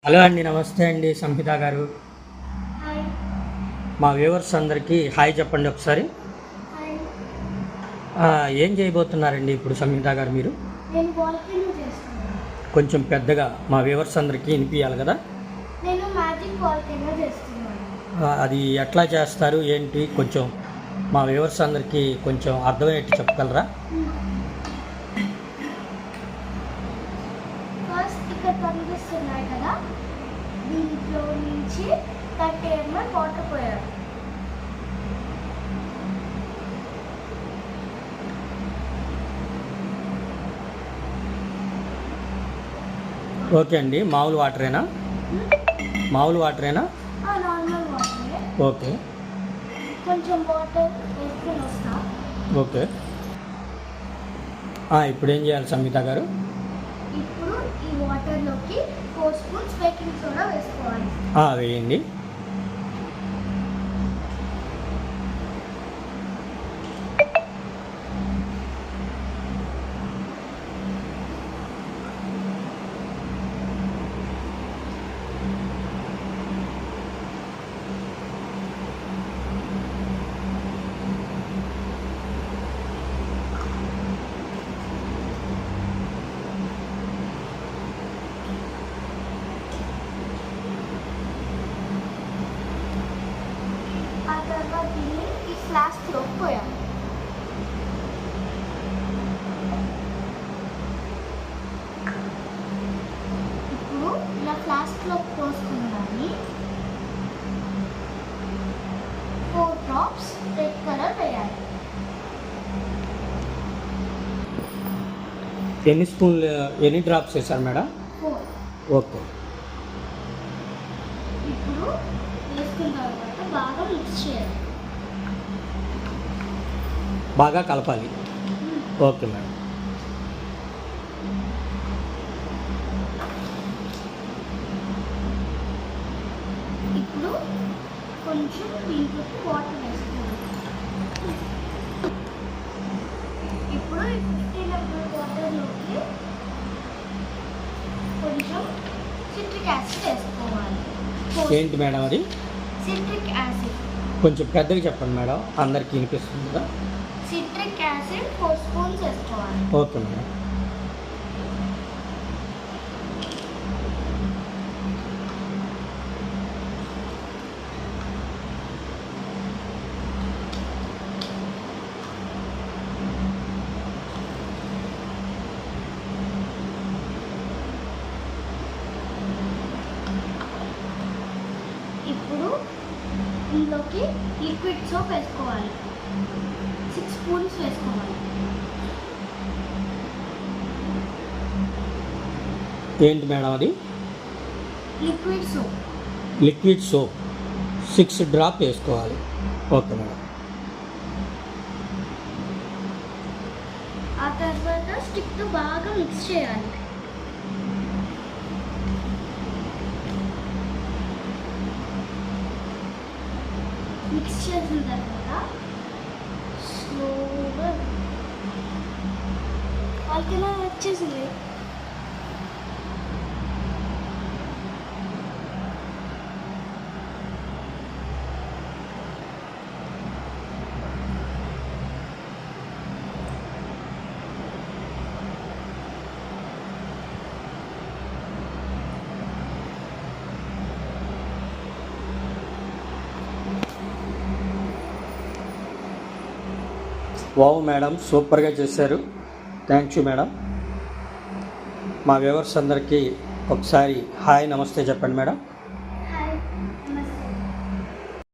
Hello అండి, నమస్తే అండి సంహిత గారు. మా వ్యూవర్స్ అందరికీ హాయ్ చెప్పండి ఒకసారి. ఏం చేయబోతున్నారండి ఇప్పుడు సంహిత గారు మీరు? కొంచెం పెద్దగా మా వ్యూవర్స్ అందరికీ వినిపించాలి కదా. నేను మ్యాజిక్ వాల్కెనో చేస్తున్నాను. అది ఎట్లా చేస్తారు ఏంటి కొంచెం మా వ్యూవర్స్ అందరికీ కొంచెం అర్థమయ్యేట్టు చెప్పగలరా? ఫస్ట్ ఇక్కడ కనిపిస్తున్నాయి కదా, దీంట్లో నుంచి 30 ml వాటర్ పోయారు. ఓకే అండి, మామూలు వాటరేనా? మామూలు వాటరేనా? నార్మల్ వాటరే. ఓకే, కొంచెం వాటర్ వేసుకొని వస్తా. ఓకే. ఇప్పుడు ఏం చేయాలి సంహిత గారు? ఇప్పుడు ఈ వాటర్లోకి 4 స్పూన్స్ బేకింగ్ సోడా వేసుకోవాలి. వేయండి. ఆ తర్వాత దీన్ని ఈ ఫ్లాస్క్లో పోయాలి. ఇప్పుడు ఇలా ఫ్లాస్క్లో పోసుకున్నదాన్ని 4 డ్రాప్స్ రెడ్ కలర్ వేయాలి. ఎన్ని స్పూన్లు, ఎన్ని డ్రాప్స్ వేశారు మేడం? 4. ఓకే. ఇప్పుడు వేసుకున్న తర్వాత బాగా మిక్స్ చేయాలి. బాగా కలపాలి. Okay madam. ఇప్పుడు కొంచెం దీంట్లోకి వాటర్ వేసుకోవాలి. ఇప్పుడు ఈ 15 ml వాటర్లోకి కొంచెం సిట్రిక్ యాసిడ్ వేసుకోవాలి. ఏంటి మేడం అది? Citric acid. కొంచెం పెద్దగా చెప్పండి మేడం, అందరికీ వినిపిస్తుంది కదా. సిట్రిక్ యాసిడ్ 4 స్పూన్స్ వేసుకోవాలి. Okay madam. ఇప్పుడు ఇందులోకి లిక్విడ్ సోప్ వేసుకోవాలి. 6 స్పూన్స్ వేసుకోవాలి. ఏంటి మేడం అది? Liquid soap. Liquid soap 6 drop వేసుకోవాలి. Okay madam. ఆ తర్వాత స్టిక్తో బాగా మిక్స్ చేయాలి. మిక్స్ చేసిన తర్వాత స్లోగా వాళ్ళకి వచ్చేసింది. వావ్ మేడం, సూపర్గా చేశారు. Thank you madam. మా వ్యూవర్స్ అందరికీ ఒకసారి హాయ్ నమస్తే చెప్పండి మేడం.